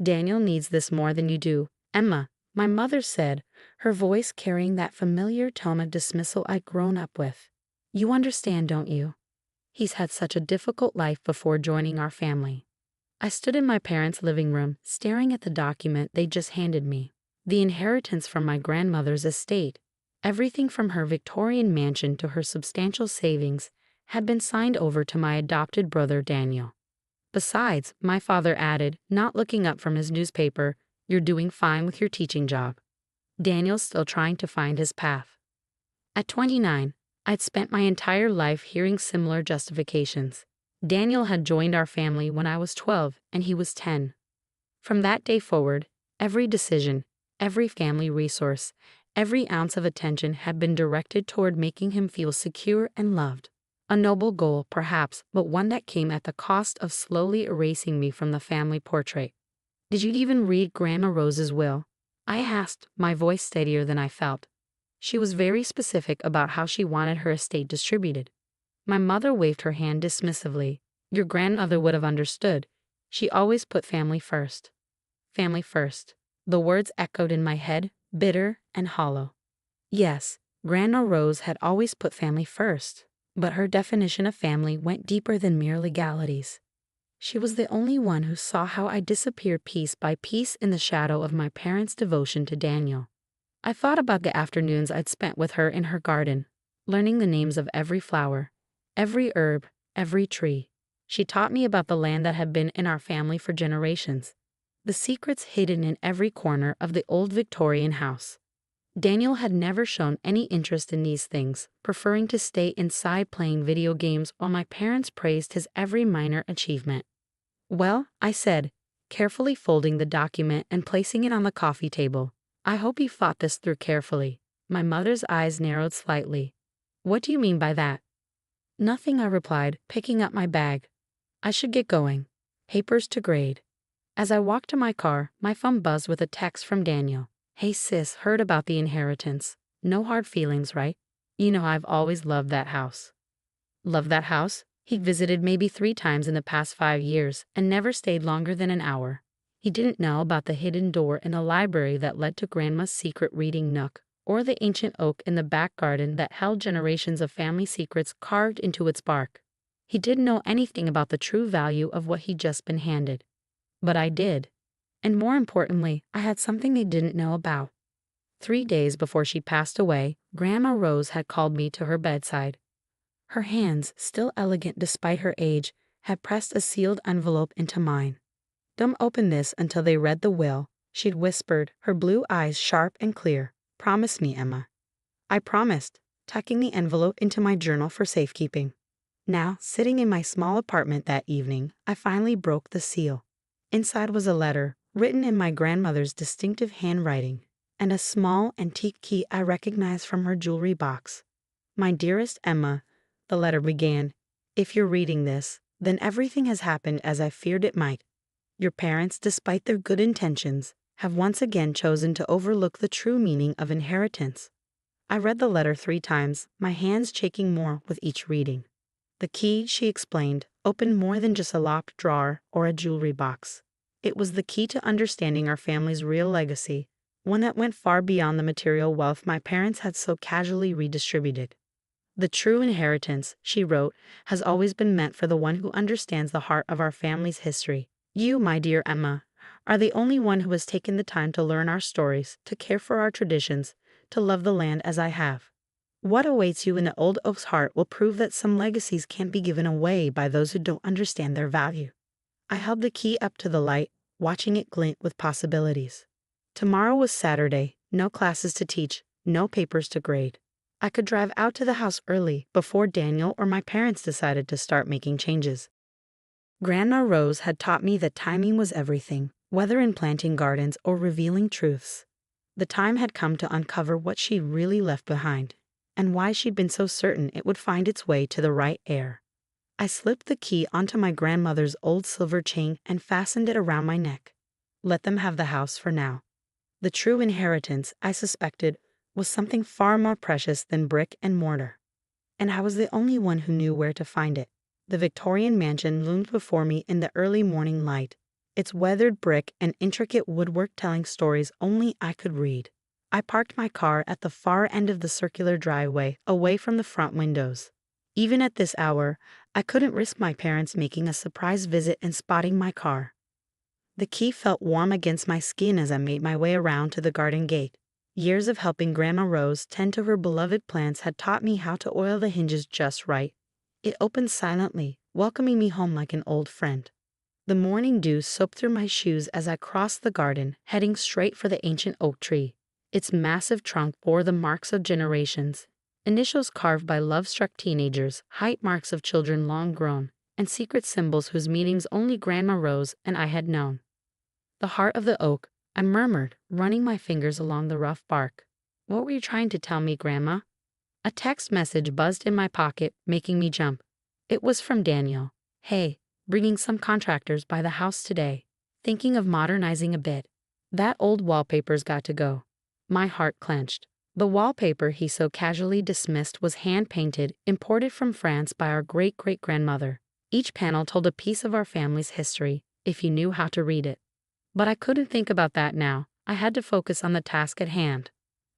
Daniel needs this more than you do, Emma, my mother said, her voice carrying that familiar tone of dismissal I'd grown up with. You understand, don't you? He's had such a difficult life before joining our family. I stood in my parents' living room, staring at the document they just handed me. The inheritance from my grandmother's estate, everything from her Victorian mansion to her substantial savings, had been signed over to my adopted brother Daniel. Besides, my father added, not looking up from his newspaper, you're doing fine with your teaching job. Daniel's still trying to find his path. At 29, I'd spent my entire life hearing similar justifications. Daniel had joined our family when I was 12 and he was 10. From that day forward, every decision, every family resource, every ounce of attention had been directed toward making him feel secure and loved. A noble goal, perhaps, but one that came at the cost of slowly erasing me from the family portrait. Did you even read Grandma Rose's will? I asked, my voice steadier than I felt. She was very specific about how she wanted her estate distributed. My mother waved her hand dismissively. Your grandmother would have understood. She always put family first. Family first. The words echoed in my head, bitter and hollow. Yes, Grandma Rose had always put family first, but her definition of family went deeper than mere legalities. She was the only one who saw how I disappeared piece by piece in the shadow of my parents' devotion to Daniel. I thought about the afternoons I'd spent with her in her garden, learning the names of every flower, every herb, every tree. She taught me about the land that had been in our family for generations, the secrets hidden in every corner of the old Victorian house. Daniel had never shown any interest in these things, preferring to stay inside playing video games while my parents praised his every minor achievement. Well, I said, carefully folding the document and placing it on the coffee table, I hope you thought this through carefully. My mother's eyes narrowed slightly. What do you mean by that? Nothing, I replied, picking up my bag. I should get going. Papers to grade. As I walked to my car, my phone buzzed with a text from Daniel. Hey sis, heard about the inheritance. No hard feelings, right? You know I've always loved that house. Loved that house? He'd visited maybe 3 times in the past 5 years and never stayed longer than an hour. He didn't know about the hidden door in a library that led to Grandma's secret reading nook, or the ancient oak in the back garden that held generations of family secrets carved into its bark. He didn't know anything about the true value of what he'd just been handed. But I did. And more importantly, I had something they didn't know about. 3 days before she passed away, Grandma Rose had called me to her bedside. Her hands, still elegant despite her age, had pressed a sealed envelope into mine. Don't open this until they read the will, she'd whispered, her blue eyes sharp and clear. Promise me, Emma. I promised, tucking the envelope into my journal for safekeeping. Now, sitting in my small apartment that evening, I finally broke the seal. Inside was a letter, written in my grandmother's distinctive handwriting, and a small antique key I recognized from her jewelry box. My dearest Emma, the letter began, if you're reading this, then everything has happened as I feared it might. Your parents, despite their good intentions, have once again chosen to overlook the true meaning of inheritance. I read the letter 3 times, my hands shaking more with each reading. The key, she explained, opened more than just a locked drawer or a jewelry box. It was the key to understanding our family's real legacy, one that went far beyond the material wealth my parents had so casually redistributed. The true inheritance, she wrote, has always been meant for the one who understands the heart of our family's history. You, my dear Emma, are the only one who has taken the time to learn our stories, to care for our traditions, to love the land as I have. What awaits you in the old oak's heart will prove that some legacies can't be given away by those who don't understand their value. I held the key up to the light, watching it glint with possibilities. Tomorrow was Saturday, no classes to teach, no papers to grade. I could drive out to the house early, before Daniel or my parents decided to start making changes. Grandma Rose had taught me that timing was everything, whether in planting gardens or revealing truths. The time had come to uncover what she'd really left behind, and why she'd been so certain it would find its way to the right heir. I slipped the key onto my grandmother's old silver chain and fastened it around my neck. Let them have the house for now. The true inheritance, I suspected, was something far more precious than brick and mortar. And I was the only one who knew where to find it. The Victorian mansion loomed before me in the early morning light, its weathered brick and intricate woodwork telling stories only I could read. I parked my car at the far end of the circular driveway, away from the front windows. Even at this hour, I couldn't risk my parents making a surprise visit and spotting my car. The key felt warm against my skin as I made my way around to the garden gate. Years of helping Grandma Rose tend to her beloved plants had taught me how to oil the hinges just right. It opened silently, welcoming me home like an old friend. The morning dew soaked through my shoes as I crossed the garden, heading straight for the ancient oak tree. Its massive trunk bore the marks of generations, initials carved by love-struck teenagers, height marks of children long grown, and secret symbols whose meanings only Grandma Rose and I had known. The heart of the oak, I murmured, running my fingers along the rough bark. What were you trying to tell me, Grandma? A text message buzzed in my pocket, making me jump. It was from Daniel. Hey, bringing some contractors by the house today. Thinking of modernizing a bit. That old wallpaper's got to go. My heart clenched. The wallpaper he so casually dismissed was hand-painted, imported from France by our great-great-grandmother. Each panel told a piece of our family's history, if you knew how to read it. But I couldn't think about that now. I had to focus on the task at hand.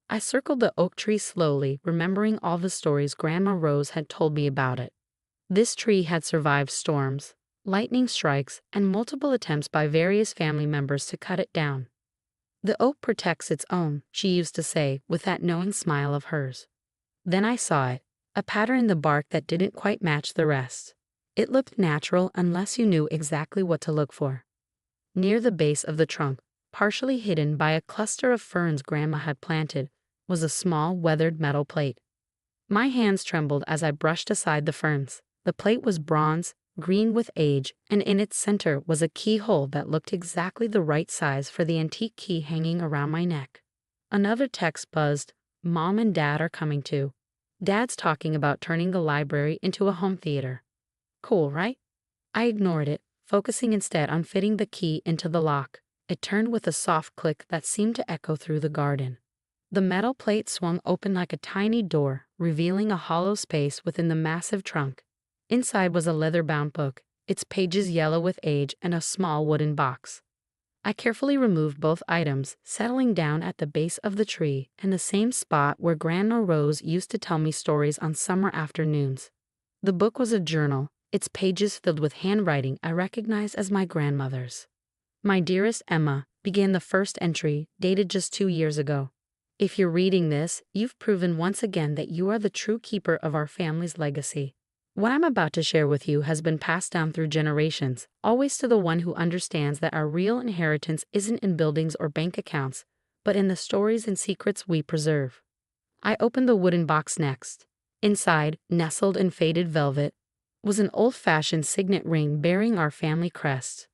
I circled the oak tree slowly, remembering all the stories Grandma Rose had told me about it. This tree had survived storms, lightning strikes, and multiple attempts by various family members to cut it down. The oak protects its own, she used to say, with that knowing smile of hers. Then I saw it, a pattern in the bark that didn't quite match the rest. It looked natural unless you knew exactly what to look for. Near the base of the trunk, partially hidden by a cluster of ferns Grandma had planted, was a small weathered metal plate. My hands trembled as I brushed aside the ferns. The plate was bronze, green with age, and in its center was a keyhole that looked exactly the right size for the antique key hanging around my neck. Another text buzzed, Mom and Dad are coming too. Dad's talking about turning the library into a home theater. Cool, right? I ignored it, focusing instead on fitting the key into the lock. It turned with a soft click that seemed to echo through the garden. The metal plate swung open like a tiny door, revealing a hollow space within the massive trunk. Inside was a leather-bound book, its pages yellow with age, and a small wooden box. I carefully removed both items, settling down at the base of the tree, in the same spot where Grandma Rose used to tell me stories on summer afternoons. The book was a journal, its pages filled with handwriting I recognized as my grandmother's. My dearest Emma, began the first entry, dated just 2 years ago. If you're reading this, you've proven once again that you are the true keeper of our family's legacy. What I'm about to share with you has been passed down through generations, always to the one who understands that our real inheritance isn't in buildings or bank accounts, but in the stories and secrets we preserve. I opened the wooden box next. Inside, nestled in faded velvet, was an old-fashioned signet ring bearing our family crest.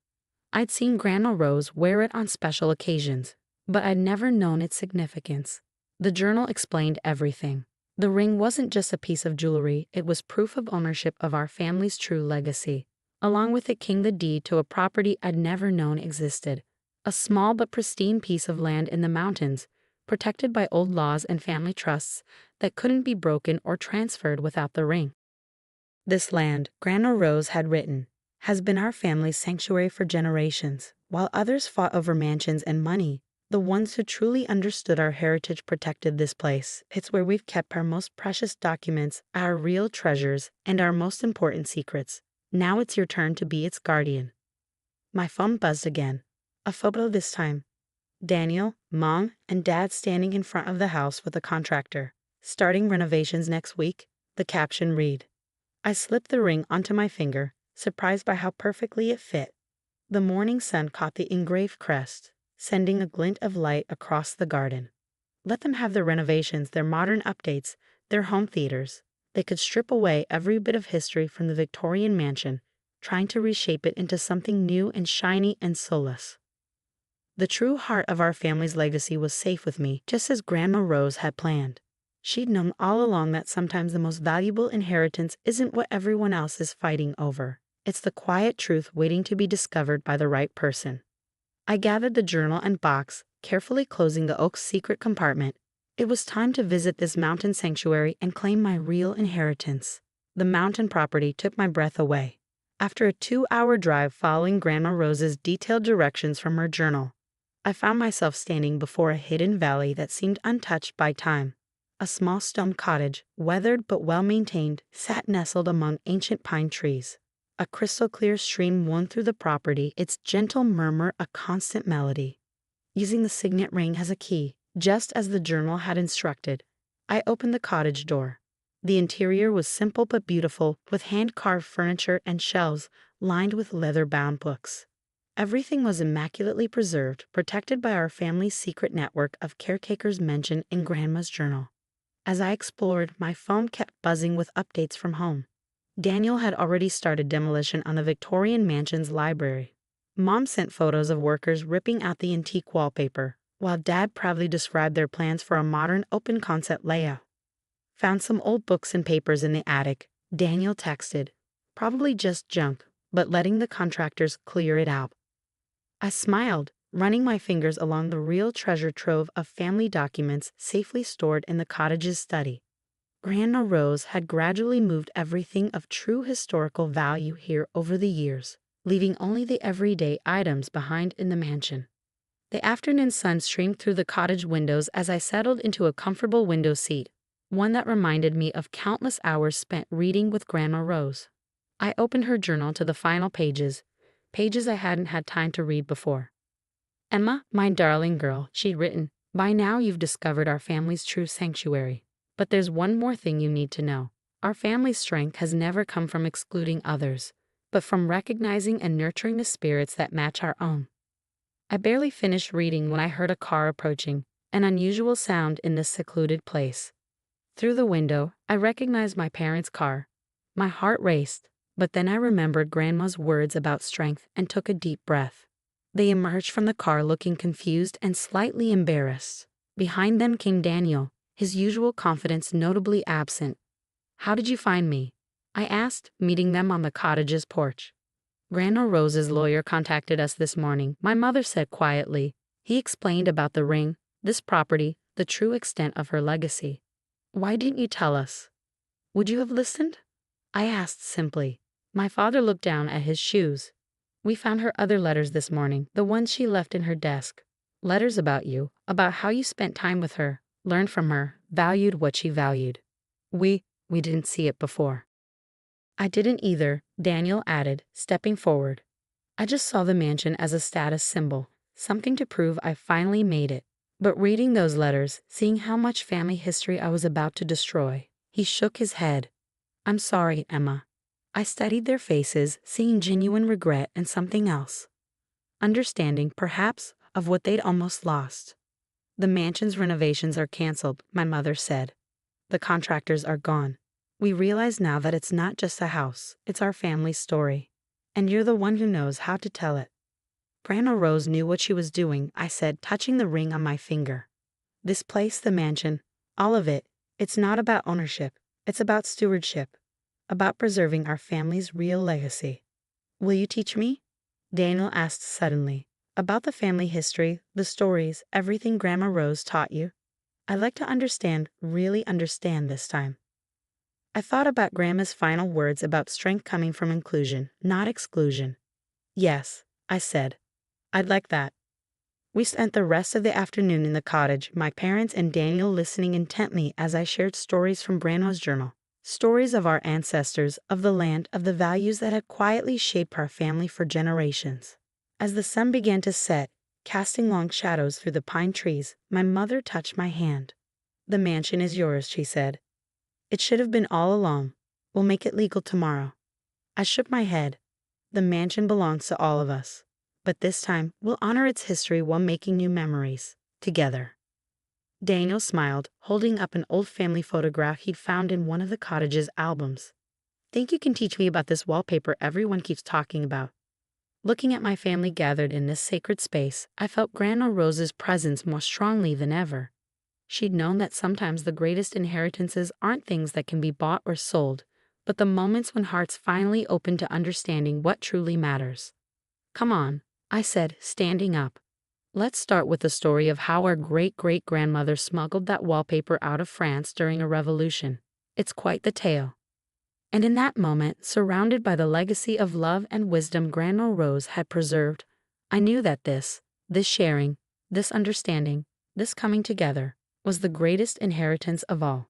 I'd seen Grandma Rose wear it on special occasions, but I'd never known its significance. The journal explained everything. The ring wasn't just a piece of jewelry, it was proof of ownership of our family's true legacy. Along with it came the deed to a property I'd never known existed. A small but pristine piece of land in the mountains, protected by old laws and family trusts that couldn't be broken or transferred without the ring. This land, Grandma Rose had written, has been our family's sanctuary for generations. While others fought over mansions and money, the ones who truly understood our heritage protected this place. It's where we've kept our most precious documents, our real treasures, and our most important secrets. Now it's your turn to be its guardian. My phone buzzed again. A photo this time. Daniel, Mom, and Dad standing in front of the house with a contractor. Starting renovations next week, the caption read. I slipped the ring onto my finger, surprised by how perfectly it fit. The morning sun caught the engraved crest, sending a glint of light across the garden. Let them have their renovations, their modern updates, their home theaters. They could strip away every bit of history from the Victorian mansion, trying to reshape it into something new and shiny and soulless. The true heart of our family's legacy was safe with me, just as Grandma Rose had planned. She'd known all along that sometimes the most valuable inheritance isn't what everyone else is fighting over. It's the quiet truth waiting to be discovered by the right person. I gathered the journal and box, carefully closing the oak's secret compartment. It was time to visit this mountain sanctuary and claim my real inheritance. The mountain property took my breath away. After a 2-hour drive following Grandma Rose's detailed directions from her journal, I found myself standing before a hidden valley that seemed untouched by time. A small stone cottage, weathered but well-maintained, sat nestled among ancient pine trees. A crystal-clear stream wound through the property, its gentle murmur a constant melody. Using the signet ring as a key, just as the journal had instructed, I opened the cottage door. The interior was simple but beautiful, with hand-carved furniture and shelves lined with leather-bound books. Everything was immaculately preserved, protected by our family's secret network of caretakers mentioned in Grandma's journal. As I explored, my phone kept buzzing with updates from home. Daniel had already started demolition on the Victorian mansion's library. Mom sent photos of workers ripping out the antique wallpaper, while Dad proudly described their plans for a modern open-concept layout. Found some old books and papers in the attic, Daniel texted. Probably just junk, but letting the contractors clear it out. I smiled, running my fingers along the real treasure trove of family documents safely stored in the cottage's study. Grandma Rose had gradually moved everything of true historical value here over the years, leaving only the everyday items behind in the mansion. The afternoon sun streamed through the cottage windows as I settled into a comfortable window seat, one that reminded me of countless hours spent reading with Grandma Rose. I opened her journal to the final pages I hadn't had time to read before. "Emma, my darling girl," she'd written, "by now you've discovered our family's true sanctuary. But there's one more thing you need to know. Our family's strength has never come from excluding others, but from recognizing and nurturing the spirits that match our own." I barely finished reading when I heard a car approaching, an unusual sound in this secluded place. Through the window, I recognized my parents' car. My heart raced, but then I remembered Grandma's words about strength and took a deep breath. They emerged from the car looking confused and slightly embarrassed. Behind them came Daniel, his usual confidence notably absent. "How did you find me?" I asked, meeting them on the cottage's porch. "Grandma Rose's lawyer contacted us this morning," my mother said quietly. "He explained about the ring, this property, the true extent of her legacy." "Why didn't you tell us? Would you have listened?" I asked simply. My father looked down at his shoes. "We found her other letters this morning, the ones she left in her desk. Letters about you, about how you spent time with her, learned from her, valued what she valued. We didn't see it before." "I didn't either," Daniel added, stepping forward. "I just saw the mansion as a status symbol, something to prove I finally made it. But reading those letters, seeing how much family history I was about to destroy," he shook his head. "I'm sorry, Emma." I studied their faces, seeing genuine regret and something else. Understanding, perhaps, of what they'd almost lost. "The mansion's renovations are canceled," my mother said. "The contractors are gone. We realize now that it's not just a house, it's our family's story. And you're the one who knows how to tell it." "Grandma Rose knew what she was doing," I said, touching the ring on my finger. "This place, the mansion, all of it, it's not about ownership, it's about stewardship, about preserving our family's real legacy." "Will you teach me?" Daniel asked suddenly. "About the family history, the stories, everything Grandma Rose taught you? I'd like to understand, really understand this time." I thought about Grandma's final words about strength coming from inclusion, not exclusion. "Yes," I said. "I'd like that." We spent the rest of the afternoon in the cottage, my parents and Daniel listening intently as I shared stories from Grandma's journal. Stories of our ancestors, of the land, of the values that had quietly shaped our family for generations. As the sun began to set, casting long shadows through the pine trees, my mother touched my hand. "The mansion is yours," she said. "It should have been all along. We'll make it legal tomorrow." I shook my head. "The mansion belongs to all of us. But this time, we'll honor its history while making new memories. Together." Daniel smiled, holding up an old family photograph he'd found in one of the cottage's albums. "Think you can teach me about this wallpaper everyone keeps talking about?" Looking at my family gathered in this sacred space, I felt Grandma Rose's presence more strongly than ever. She'd known that sometimes the greatest inheritances aren't things that can be bought or sold, but the moments when hearts finally open to understanding what truly matters. "Come on," I said, standing up. "Let's start with the story of how our great-great-grandmother smuggled that wallpaper out of France during a revolution. It's quite the tale." And in that moment, surrounded by the legacy of love and wisdom Grandma Rose had preserved, I knew that this sharing, this understanding, this coming together, was the greatest inheritance of all.